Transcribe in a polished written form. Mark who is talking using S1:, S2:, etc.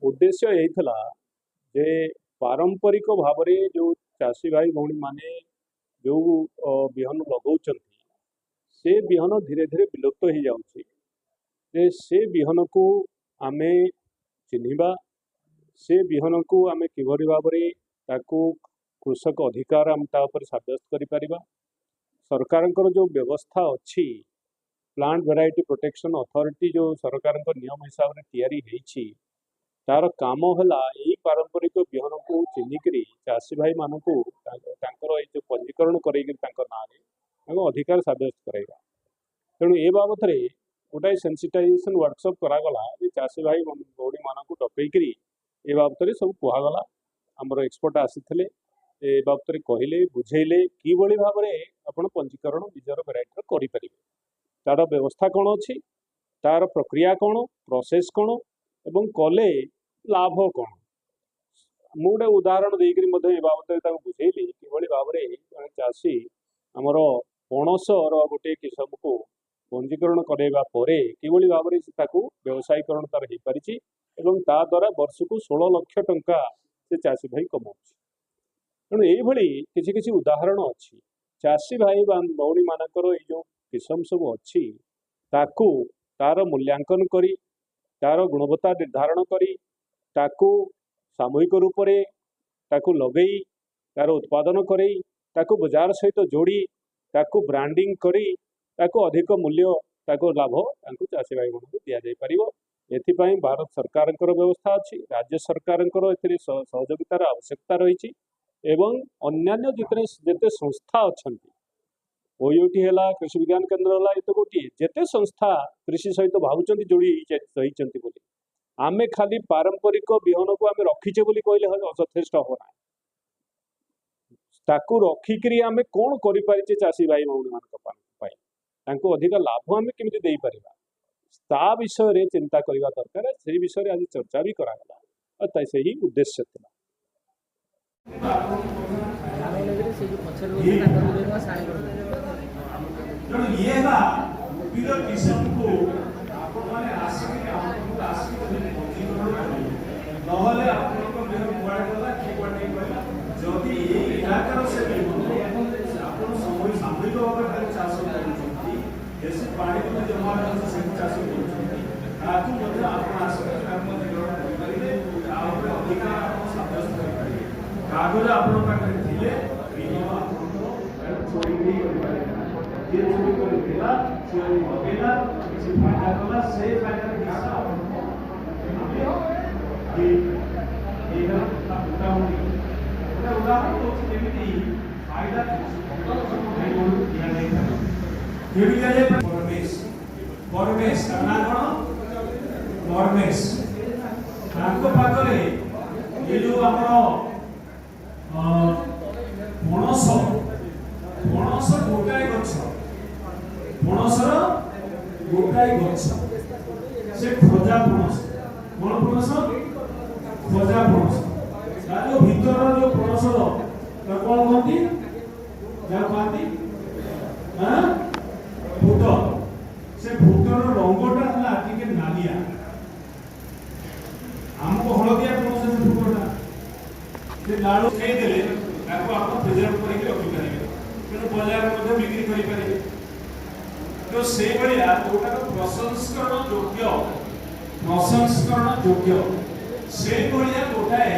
S1: उद्देश्य यही था जे पारंपरिक भाव में जो चाषी भाई भौणी माने जो बिहन लगाउछन से बिहन धीरे धीरे विलुप्त हो जाउछि जे से बिहन को आमे चिन्हिबा से बिहन को आमे किभरी भाव में ताकू कृषक अधिकार आम ता ऊपर साब्यस्त करि परिबा। सरकारଙ୍କର जो व्यवस्था अच्छी प्लांट वेराइटी प्रोटेक्शन अथॉरिटी जो सरकारଙ୍କ नियम हिसाब से तैयारी होईछि तार काम है यही पारंपरिक बिहन को चिन्हिकी चाषी भाई मान को जो पंजीकरण कर ना अधिकार साब्यस्त करेगा। तेणु ए बाबद गोटाए सेंसिटाइजेशन वर्कशॉप करागला चाषी भाई भौणी मान को डकईकरी ए बाबद सब कहगला। आमर एक्सपर्ट आसी ए बाबद कहले बुझेले कि भाव में आप पंजीकरण निजर वेराइटी करें तार व्यवस्था कौन अच्छी तार प्रक्रिया कौन प्रोसेस कौन एवं कले लाभ कौन मु गोटे उदाहरण देकर बाबद बुझेली कि भाव में जड़े चाषी आमर पणसर गोटे किसम को पंजीकरण करवा कि भाव में व्यवसायीकरण तार हो पारी ता द्वारा वर्ष को 16 लाख टंका से चाषी भाई कमाऊँ। तेणु ये किसी किसी उदाहरण अच्छी चाषी भाई भौणी मानकर जो किसम सब अच्छी ताकू तार मूल्यांकन करी तार गुणवत्ता निर्धारण करी ताकू सामूहिक रूप से ताकू लगई तार उत्पादन करी ताकू बाजार सहित जोड़ी ताकू ब्रांडिंग करी ताकू अधिक मूल्य ताकू लाभ ताकू चाषी भाई को दि जाई परिबो। एथिपाई भारत सरकार व्यवस्था अच्छी राज्य सरकार सहयोगितार आवश्यकता रही एवं अन्यान्य जिते संस्था अच्छा ओयूटी है कृषि विज्ञान केन्द्र है तो गोटे जिते संस्था कृषि सहित भावुं जोड़ी रही आमे खाली पारंपरिक बिहन को आमे रखीचे बोली कहले यथेष्ट होना ताकू रखिकी आमे कौन करें चाषी भाई भौणी मान अधिक लाभ आमे केमिति देई परिबा ता विषय रे चिंता करबा दरकार से विषय आज चर्चा भी करागला और से ही उद्देश्य था।
S2: कागज आपण ये जो पणस पणस गोटाए गछ पणसर गोटाए गछ से खोजा पणस कौन पणस खोजा पणस जो भीतर जो पणसर कौन कहती फुट से फुटर रंगटा है नालिया आमको हलदिया पणस से फुटटा से लाड़ खाईदे आप प्रिजर्व करके रखिपारे तेणु बजार में बिक्री करें तो से भाया जोटा प्रसंस्करण योग्य से भाया गोटाए